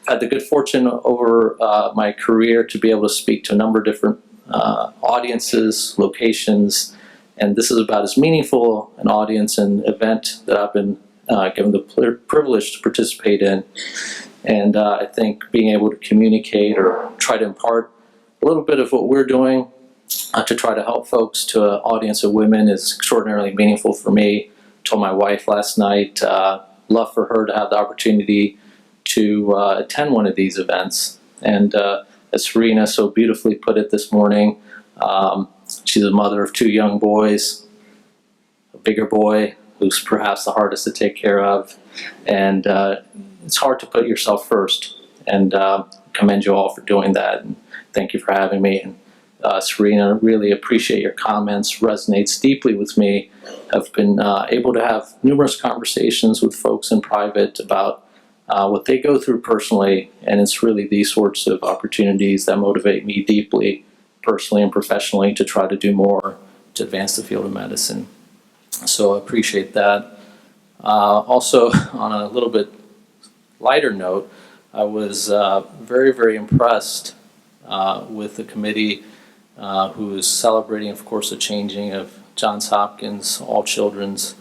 had the good fortune over my career to be able to speak to a number of different audiences, locations, and this is about as meaningful an audience and event that I've been given the privilege to participate in. And I think being able to communicate or try to impart a little bit of what we're doing to try to help folks to an audience of women is extraordinarily meaningful for me. I told my wife last night, love for her to have the opportunity to attend one of these events. And as Serena so beautifully put it this morning, she's a mother of 2 young boys, a bigger boy who's perhaps the hardest to take care of, and it's hard to put yourself first, and commend you all for doing that, and thank you for having me. And Serena, really appreciate your comments, resonates deeply with me. I've been able to have numerous conversations with folks in private about what they go through personally, and it's really these sorts of opportunities that motivate me deeply, personally and professionally, to try to do more to advance the field of medicine. So I appreciate that. Also, on a little bit lighter note, I was very, very impressed with the committee who is celebrating, of course, the changing of Johns Hopkins All Children's,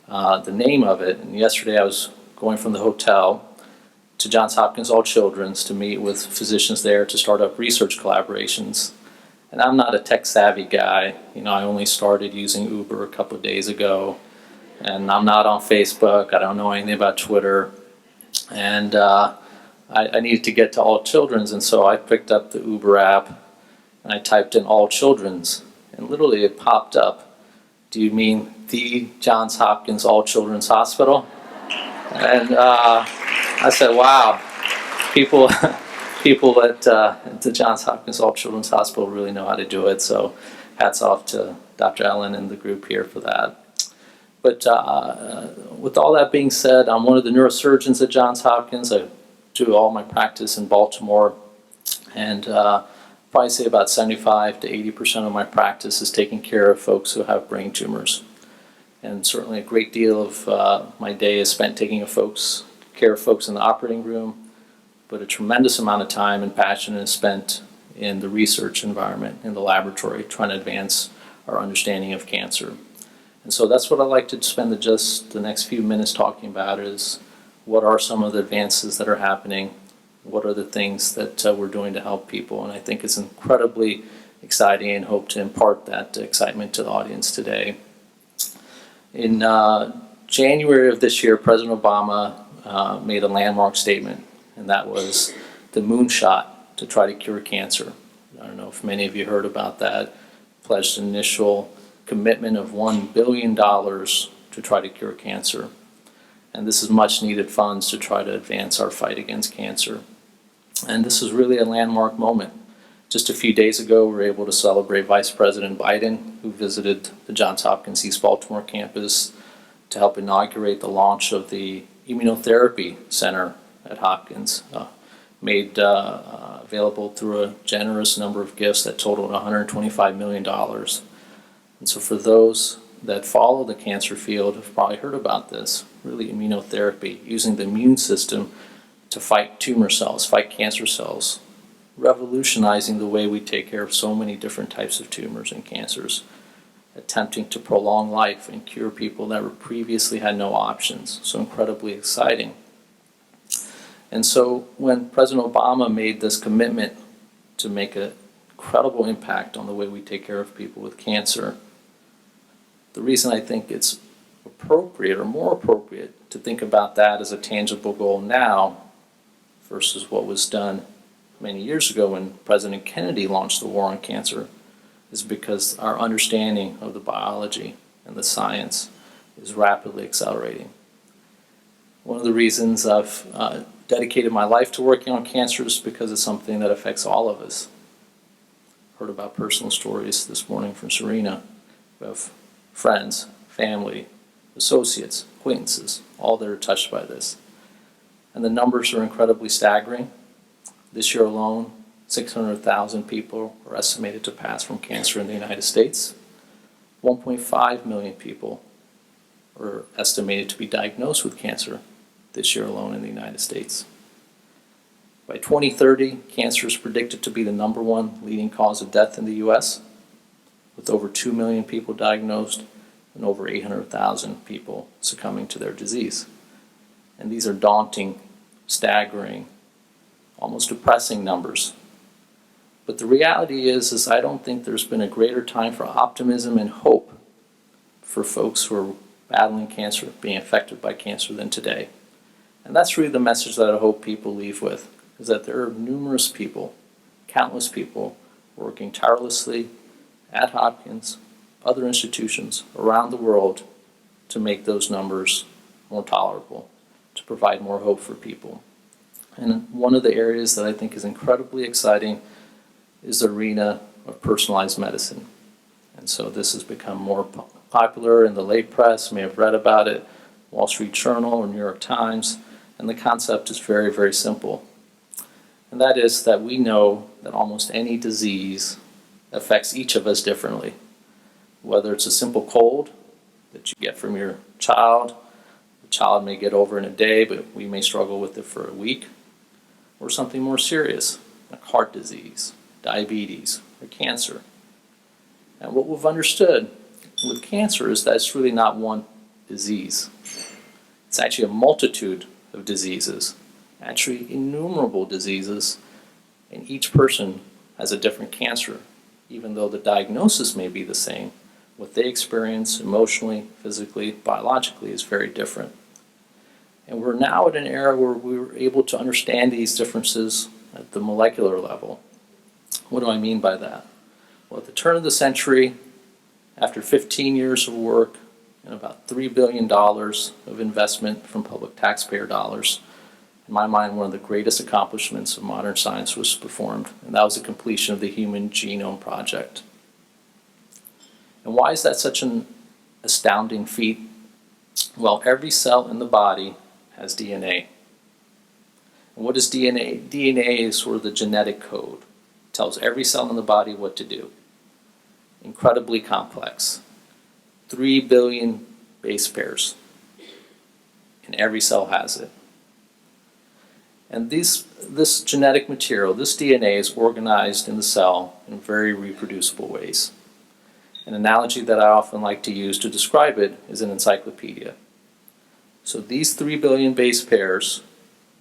the name of it. And yesterday I was going from the hotel to Johns Hopkins All Children's to meet with physicians there to start up research collaborations. And I'm not a tech savvy guy. You know, I only started using Uber a couple of days ago, and I'm not on Facebook. I don't know anything about Twitter. And I needed to get to All Children's, and so I picked up the Uber app and I typed in All Children's, and literally it popped up. Do you mean the Johns Hopkins All Children's Hospital? And I said, wow, people at the Johns Hopkins All Children's Hospital really know how to do it. So hats off to Dr. Ellen and the group here for that. But with all that being said, I'm one of the neurosurgeons at Johns Hopkins. I do all my practice in Baltimore, and probably say about 75 to 80% of my practice is taking care of folks who have brain tumors. And certainly a great deal of my day is spent taking care of folks in the operating room, but a tremendous amount of time and passion is spent in the research environment, in the laboratory, trying to advance our understanding of cancer. And so that's what I'd like to spend just the next few minutes talking about, is what are some of the advances that are happening, what are the things that we're doing to help people. And I think it's incredibly exciting and hope to impart that excitement to the audience today. In January of this year, President Obama made a landmark statement, and that was the moonshot to try to cure cancer. I don't know if many of you heard about that. Pledged an initial commitment of $1 billion to try to cure cancer. And this is much needed funds to try to advance our fight against cancer. And this is really a landmark moment. Just a few days ago, we were able to celebrate Vice President Biden, who visited the Johns Hopkins East Baltimore campus to help inaugurate the launch of the Immunotherapy Center at Hopkins, made available through a generous number of gifts that totaled $125 million. And so for those that follow the cancer field have probably heard about this, really immunotherapy, using the immune system to fight tumor cells, fight cancer cells, revolutionizing the way we take care of so many different types of tumors and cancers, attempting to prolong life and cure people that previously had no options. So incredibly exciting. And so when President Obama made this commitment to make an incredible impact on the way we take care of people with cancer, the reason I think it's appropriate or more appropriate to think about that as a tangible goal now versus what was done many years ago when President Kennedy launched the war on cancer is because our understanding of the biology and the science is rapidly accelerating. One of the reasons I've dedicated my life to working on cancer is because it's something that affects all of us. Heard about personal stories this morning from Serena of friends, family, associates, acquaintances, all that are touched by this. And the numbers are incredibly staggering. This year alone, 600,000 people are estimated to pass from cancer in the United States. 1.5 million people are estimated to be diagnosed with cancer this year alone in the United States. By 2030, cancer is predicted to be the #1 leading cause of death in the US, with over 2 million people diagnosed and over 800,000 people succumbing to their disease. And these are daunting, staggering, almost depressing numbers. But the reality is I don't think there's been a greater time for optimism and hope for folks who are battling cancer, being affected by cancer than today. And that's really the message that I hope people leave with, is that there are numerous people, countless people, working tirelessly at Hopkins, other institutions around the world to make those numbers more tolerable, to provide more hope for people. And one of the areas that I think is incredibly exciting is the arena of personalized medicine. And so this has become more popular in the lay press. You may have read about it, Wall Street Journal or New York Times. And the concept is very, very simple. And that is that we know that almost any disease affects each of us differently. Whether it's a simple cold that you get from your child, the child may get over in a day, but we may struggle with it for a week, or something more serious, like heart disease, diabetes, or cancer. And what we've understood with cancer is that it's really not one disease. It's actually a multitude of diseases, actually innumerable diseases, and each person has a different cancer, even though the diagnosis may be the same. What they experience emotionally, physically, biologically is very different. And we're now at an era where we're able to understand these differences at the molecular level. What do I mean by that? Well, at the turn of the century, after 15 years of work and about $3 billion of investment from public taxpayer dollars, in my mind, one of the greatest accomplishments of modern science was performed, and that was the completion of the Human Genome Project. And why is that such an astounding feat? Well, every cell in the body has DNA. And what is DNA? DNA is sort of the genetic code. It tells every cell in the body what to do. Incredibly complex. 3 billion base pairs. And every cell has it. And this genetic material, this DNA, is organized in the cell in very reproducible ways. An analogy that I often like to use to describe it is an encyclopedia. So these 3 billion base pairs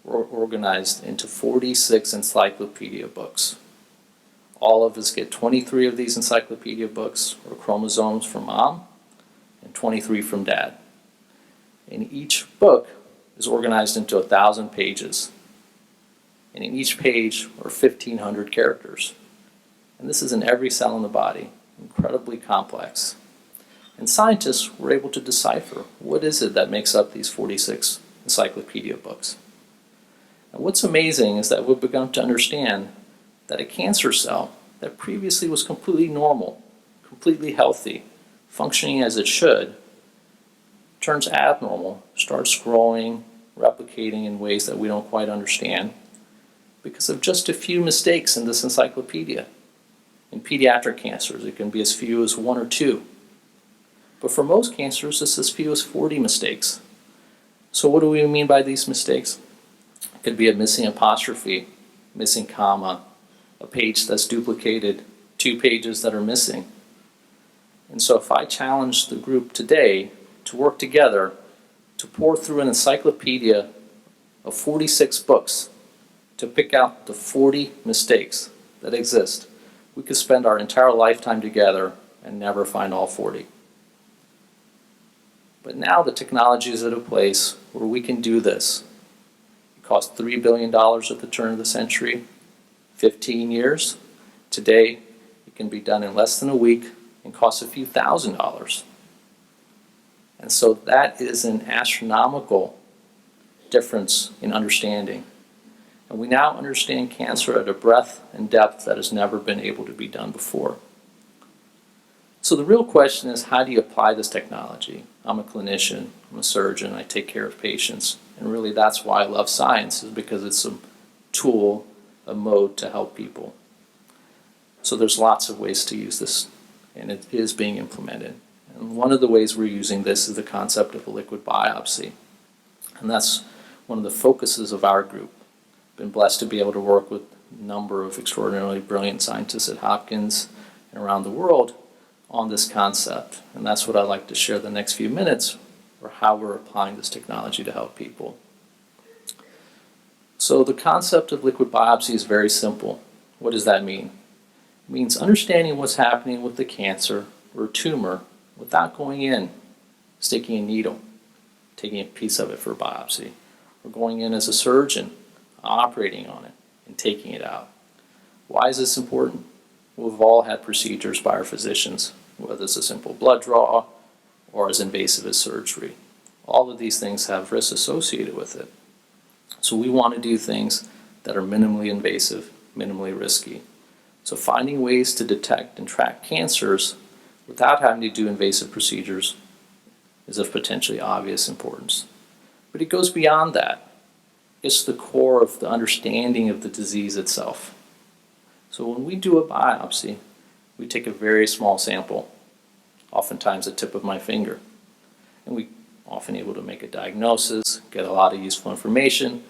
were organized into 46 encyclopedia books. All of us get 23 of these encyclopedia books, or chromosomes, from mom, and 23 from dad. And each book is organized into 1,000 pages. And in each page are 1,500 characters. And this is in every cell in the body, incredibly complex. And scientists were able to decipher what is it that makes up these 46 encyclopedia books. And what's amazing is that we've begun to understand that a cancer cell that previously was completely normal, completely healthy, functioning as it should, turns abnormal, starts growing, replicating in ways that we don't quite understand because of just a few mistakes in this encyclopedia. In pediatric cancers, it can be as few as 1 or 2. But for most cancers, it's as few as 40 mistakes. So what do we mean by these mistakes? It could be a missing apostrophe, missing comma, a page that's duplicated, 2 pages that are missing. And so if I challenge the group today to work together to pour through an encyclopedia of 46 books to pick out the 40 mistakes that exist, we could spend our entire lifetime together and never find all 40. But now the technology is at a place where we can do this. It cost $3 billion at the turn of the century, 15 years. Today, it can be done in less than a week and costs a few $1,000s. And so that is an astronomical difference in understanding. And we now understand cancer at a breadth and depth that has never been able to be done before. So the real question is, how do you apply this technology? I'm a clinician, I'm a surgeon, I take care of patients. And really that's why I love science, is because it's a tool, a mode to help people. So there's lots of ways to use this, and it is being implemented. And one of the ways we're using this is the concept of a liquid biopsy. And that's one of the focuses of our group. been blessed to be able to work with a number of extraordinarily brilliant scientists at Hopkins and around the world on this concept. And that's what I'd like to share the next few minutes, or how we're applying this technology to help people. So the concept of liquid biopsy is very simple. What does that mean? It means understanding what's happening with the cancer or tumor without going in, sticking a needle, taking a piece of it for biopsy, or going in as a surgeon, operating on it, and taking it out. Why is this important? We've all had procedures by our physicians, whether it's a simple blood draw or as invasive as surgery. All of these things have risks associated with it. So we want to do things that are minimally invasive, minimally risky. So finding ways to detect and track cancers without having to do invasive procedures is of potentially obvious importance. But it goes beyond that. It's the core of the understanding of the disease itself. So when we do a biopsy, we take a very small sample, oftentimes the tip of my finger, and we often able to make a diagnosis, get a lot of useful information,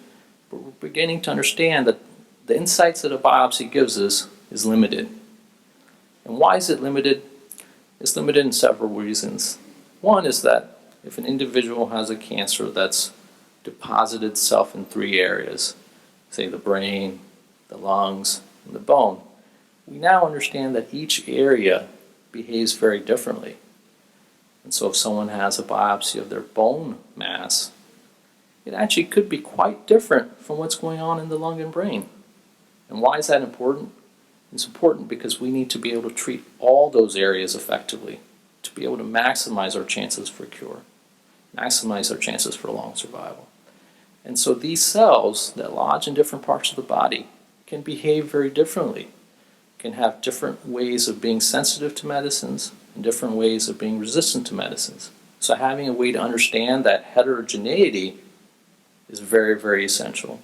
but we're beginning to understand that the insights that a biopsy gives us is limited. And why is it limited? It's limited in several reasons. One is that if an individual has a cancer that's deposited itself in 3 areas, say the brain, the lungs, and the bone, we now understand that each area behaves very differently. And so if someone has a biopsy of their bone mass, it actually could be quite different from what's going on in the lung and brain. And why is that important? It's important because we need to be able to treat all those areas effectively to be able to maximize our chances for cure, maximize our chances for long survival. And so these cells that lodge in different parts of the body can behave very differently, can have different ways of being sensitive to medicines and different ways of being resistant to medicines. So having a way to understand that heterogeneity is very, very essential.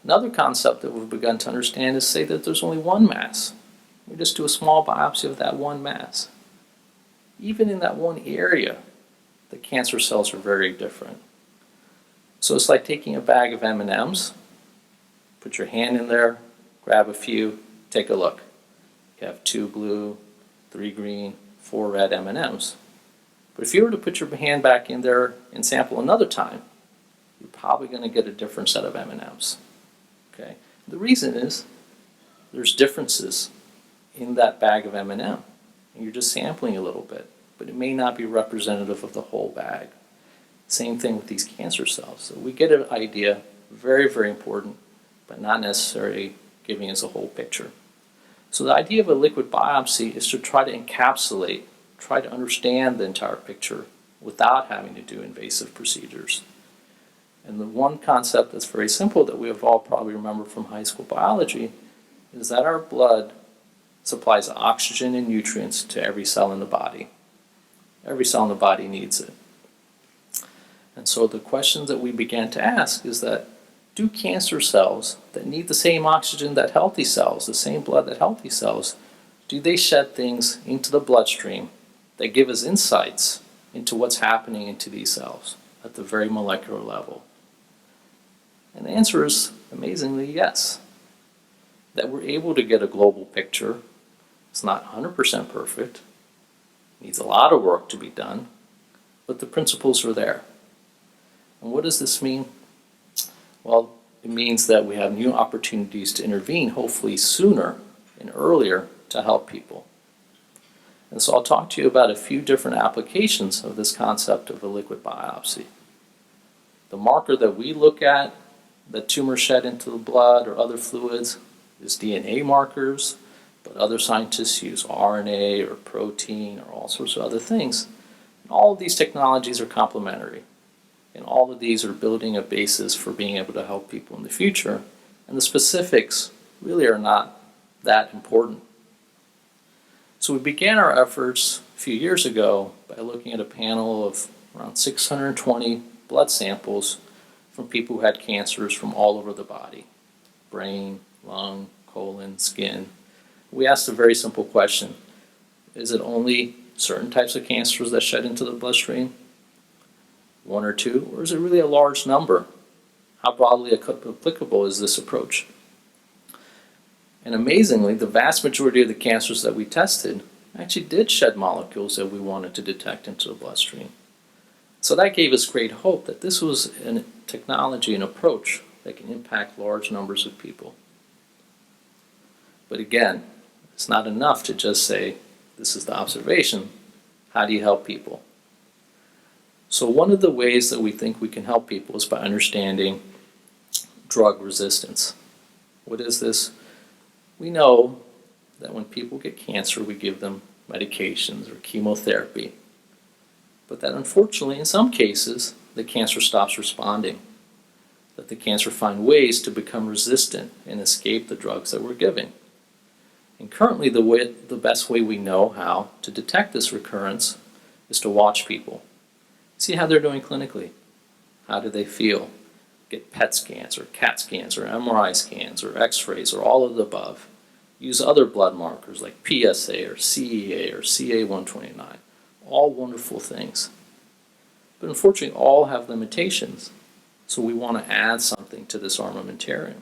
Another concept that we've begun to understand is, say that there's only one mass. We just do a small biopsy of that one mass. Even in that one area, the cancer cells are very different. So it's like taking a bag of M&Ms, put your hand in there, grab a few, take a look. You have 2 blue, 3 green, 4 red M&Ms. But if you were to put your hand back in there and sample another time, you're probably going to get a different set of M&Ms. Okay? The reason is there's differences in that bag of M&M, and you're just sampling a little bit, but it may not be representative of the whole bag. Same thing with these cancer cells. So we get an idea, very, very important, but not necessarily giving us a whole picture. So the idea of a liquid biopsy is to try to encapsulate, try to understand the entire picture without having to do invasive procedures. And the one concept that's very simple that we have all probably remembered from high school biology is that our blood supplies oxygen and nutrients to every cell in the body. Every cell in the body needs it. And so the questions that we began to ask is that, do cancer cells that need the same oxygen that healthy cells, the same blood that healthy cells, do they shed things into the bloodstream that give us insights into what's happening into these cells at the very molecular level? And the answer is, amazingly, yes. That we're able to get a global picture. It's not 100% perfect. It needs a lot of work to be done, but the principles are there. And what does this mean? Well, it means that we have new opportunities to intervene, hopefully sooner and earlier, to help people. And so I'll talk to you about a few different applications of this concept of a liquid biopsy. The marker that we look at, that tumors shed into the blood or other fluids, is DNA markers, but other scientists use RNA or protein or all sorts of other things. And all of these technologies are complementary. And all of these are building a basis for being able to help people in the future. And the specifics really are not that important. So we began our efforts a few years ago by looking at a panel of around 620 blood samples from people who had cancers from all over the body: brain, lung, colon, skin. We asked a very simple question: is it only certain types of cancers that shed into the bloodstream? 1 or 2? Or is it really a large number? How broadly applicable is this approach? And amazingly, the vast majority of the cancers that we tested actually did shed molecules that we wanted to detect into the bloodstream. So that gave us great hope that this was a technology and approach that can impact large numbers of people. But again, it's not enough to just say, this is the observation. How do you help people? So one of the ways that we think we can help people is by understanding drug resistance. What is this? We know that when people get cancer, we give them medications or chemotherapy. But that unfortunately, in some cases, the cancer stops responding. That the cancer finds ways to become resistant and escape the drugs that we're giving. And currently, the best way we know how to detect this recurrence is to watch people. See how they're doing clinically. How do they feel? Get PET scans or CAT scans or MRI scans or x-rays or all of the above. Use other blood markers like PSA or CEA or CA129. All wonderful things. But unfortunately, all have limitations. So we want to add something to this armamentarium.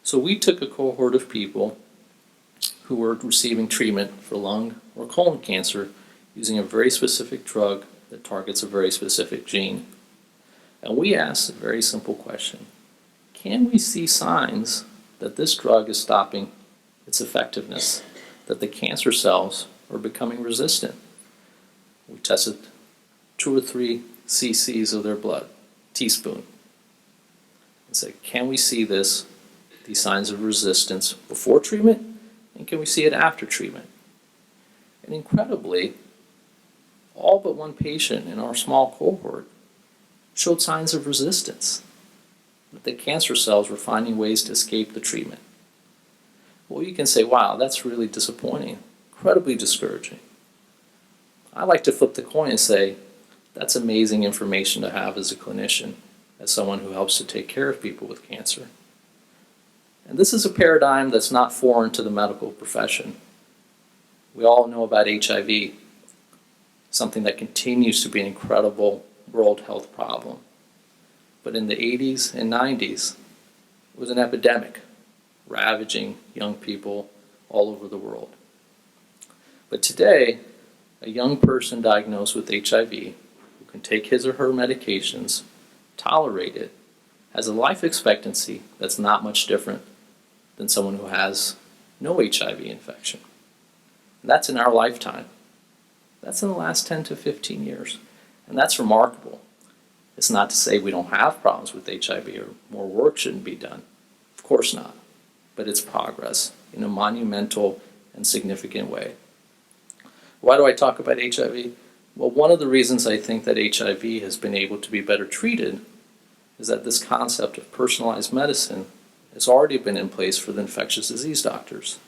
So we took a cohort of people who were receiving treatment for lung or colon cancer using a very specific drug that targets a very specific gene. And we asked a very simple question. Can we see signs that this drug is stopping its effectiveness, that the cancer cells are becoming resistant? We tested 2 or 3 cc's of their blood, teaspoon, and said, can we see these signs of resistance before treatment, and can we see it after treatment? And incredibly, all but one patient in our small cohort showed signs of resistance, that the cancer cells were finding ways to escape the treatment. Well, you can say, wow, that's really disappointing, incredibly discouraging. I like to flip the coin and say, that's amazing information to have as a clinician, as someone who helps to take care of people with cancer. And this is a paradigm that's not foreign to the medical profession. We all know about HIV, something that continues to be an incredible world health problem. But in the 80s and 90s, it was an epidemic, ravaging young people all over the world. But today, a young person diagnosed with HIV who can take his or her medications, tolerate it, has a life expectancy that's not much different than someone who has no HIV infection. And that's in our lifetime. That's in the last 10 to 15 years. And that's remarkable. It's not to say we don't have problems with HIV or more work shouldn't be done. Of course not. But it's progress in a monumental and significant way. Why do I talk about HIV? Well, one of the reasons I think that HIV has been able to be better treated is that this concept of personalized medicine has already been in place for the infectious disease doctors.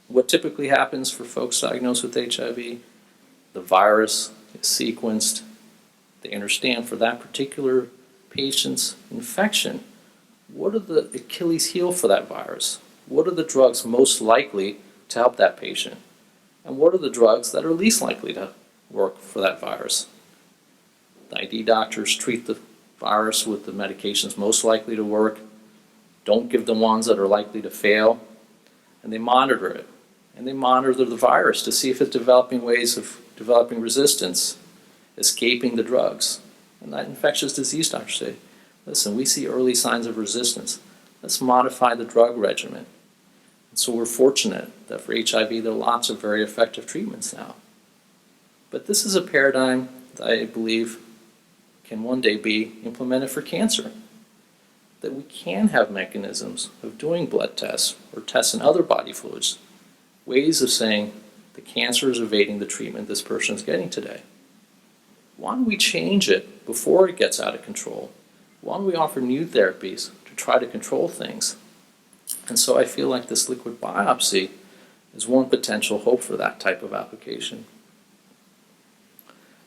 What typically happens for folks diagnosed with HIV? The virus is sequenced. They understand for that particular patient's infection, what are the Achilles heel for that virus? What are the drugs most likely to help that patient? And what are the drugs that are least likely to work for that virus? The ID doctors treat the virus with the medications most likely to work, don't give the ones that are likely to fail, and they monitor it. And they monitor the virus to see if it's developing ways of developing resistance, escaping the drugs. And that infectious disease doctors say, listen, we see early signs of resistance. Let's modify the drug regimen. And so we're fortunate that for HIV there are lots of very effective treatments now. But this is a paradigm that I believe can one day be implemented for cancer. That we can have mechanisms of doing blood tests or tests in other body fluids, ways of saying the cancer is evading the treatment this person is getting today. Why don't we change it before it gets out of control? Why don't we offer new therapies to try to control things? And so I feel like this liquid biopsy is one potential hope for that type of application.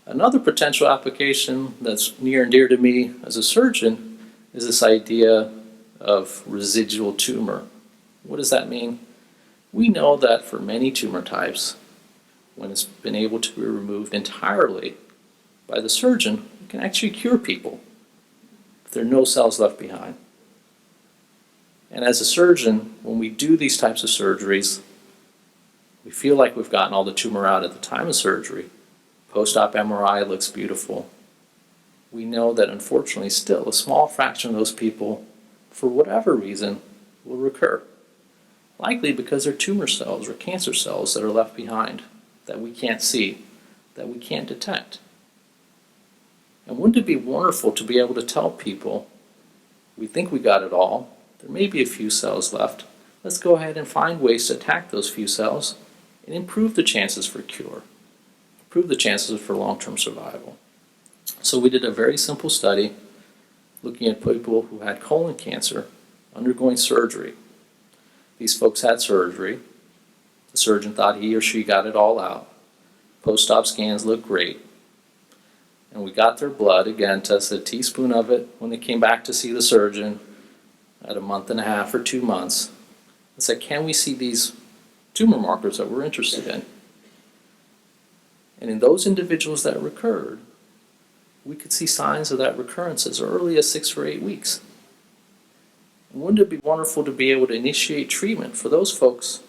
Another potential application that's near and dear to me as a surgeon is this idea of residual tumor. What does that mean? We know that for many tumor types, when it's been able to be removed entirely by the surgeon, it can actually cure people. there are no cells left behind. And as a surgeon, when we do these types of surgeries, we feel like we've gotten all the tumor out at the time of surgery. Post-op MRI looks beautiful. We know that unfortunately still a small fraction of those people, for whatever reason, will recur. Likely because they're tumor cells or cancer cells that are left behind, that we can't see, that we can't detect. And wouldn't it be wonderful to be able to tell people, we think we got it all, there may be a few cells left, let's go ahead and find ways to attack those few cells and improve the chances for cure, improve the chances for long-term survival. So we did a very simple study looking at people who had colon cancer undergoing surgery. These folks had surgery. The surgeon thought he or she got it all out. Post-op scans looked great. And we got their blood, again, tested a teaspoon of it when they came back to see the surgeon at a month and a half or 2 months, and said, can we see these tumor markers that we're interested in? And in those individuals that recurred, we could see signs of that recurrence as early as 6 or 8 weeks. And wouldn't it be wonderful to be able to initiate treatment for those folks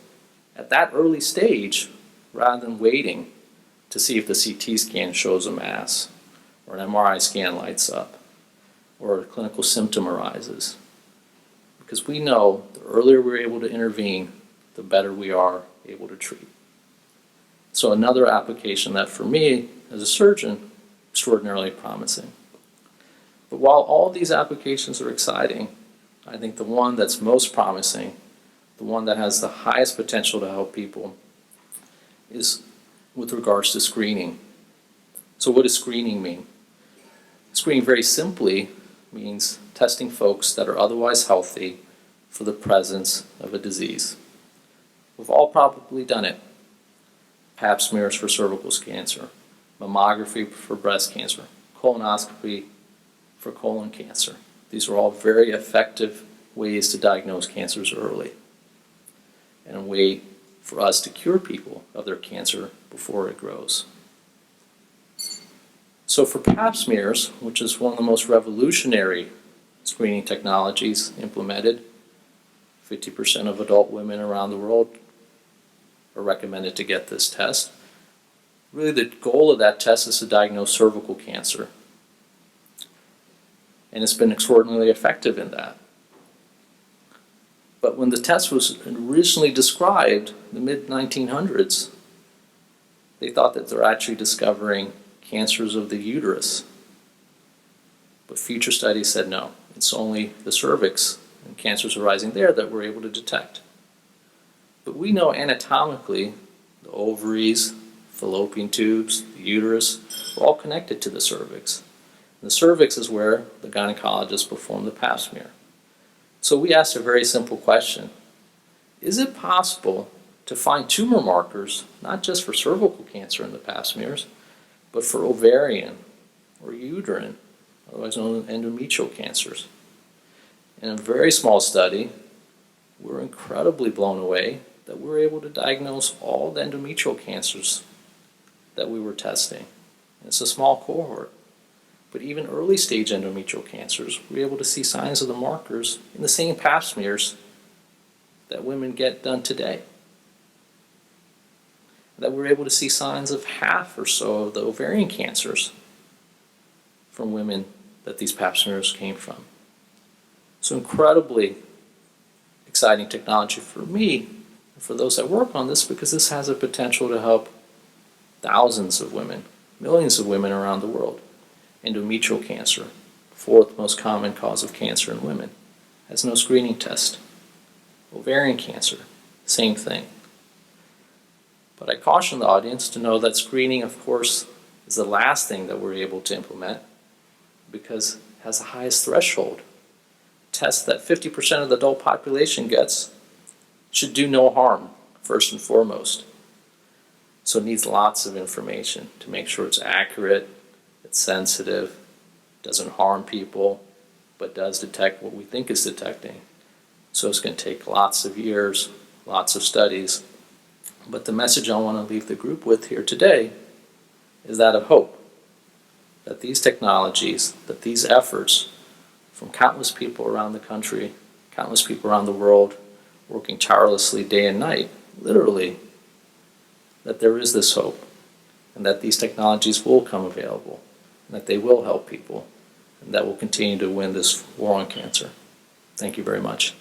at that early stage rather than waiting to see if the CT scan shows a mass or an MRI scan lights up or a clinical symptom arises? Because we know the earlier we're able to intervene, the better we are able to treat. So another application that for me as a surgeon, extraordinarily promising. But while all these applications are exciting, I think the one that's most promising, the one that has the highest potential to help people, is with regards to screening. So what does screening mean? Screening very simply means testing folks that are otherwise healthy for the presence of a disease. We've all probably done it. Pap smears for cervical cancer, mammography for breast cancer, colonoscopy for colon cancer. These are all very effective ways to diagnose cancers early and a way for us to cure people of their cancer before it grows. So for pap smears, which is one of the most revolutionary screening technologies implemented, 50% of adult women around the world are recommended to get this test. Really the goal of that test is to diagnose cervical cancer. And it's been extraordinarily effective in that. But when the test was originally described in the mid-1900s, they thought that they're actually discovering cancers of the uterus. But future studies said no, it's only the cervix and cancers arising there that we're able to detect. But we know anatomically the ovaries, fallopian tubes, the uterus are all connected to the cervix. And the cervix is where the gynecologist performed the pap smear. So we asked a very simple question. Is it possible to find tumor markers, not just for cervical cancer in the pap smears, but for ovarian or uterine, otherwise known as endometrial cancers? In a very small study, we're incredibly blown away that we're able to diagnose all the endometrial cancers that we were testing. And it's a small cohort. But even early stage endometrial cancers, we're able to see signs of the markers in the same pap smears that women get done today. That we're able to see signs of half or so of the ovarian cancers from women that these pap smears came from. So incredibly exciting technology for me and for those that work on this, because this has a potential to help thousands of women, millions of women around the world. Endometrial cancer, fourth most common cause of cancer in women, has no screening test. Ovarian cancer, same thing. But I caution the audience to know that screening, of course, is the last thing that we're able to implement because it has the highest threshold. Tests that 50% of the adult population gets should do no harm, first and foremost. So it needs lots of information to make sure it's accurate, it's sensitive, doesn't harm people, but does detect what we think it's detecting. So it's going to take lots of years, lots of studies. But the message I want to leave the group with here today is that of hope. That these technologies, that these efforts from countless people around the country, countless people around the world, working tirelessly day and night, literally, that there is this hope, and that these technologies will come available, and that they will help people, and that we'll continue to win this war on cancer. Thank you very much.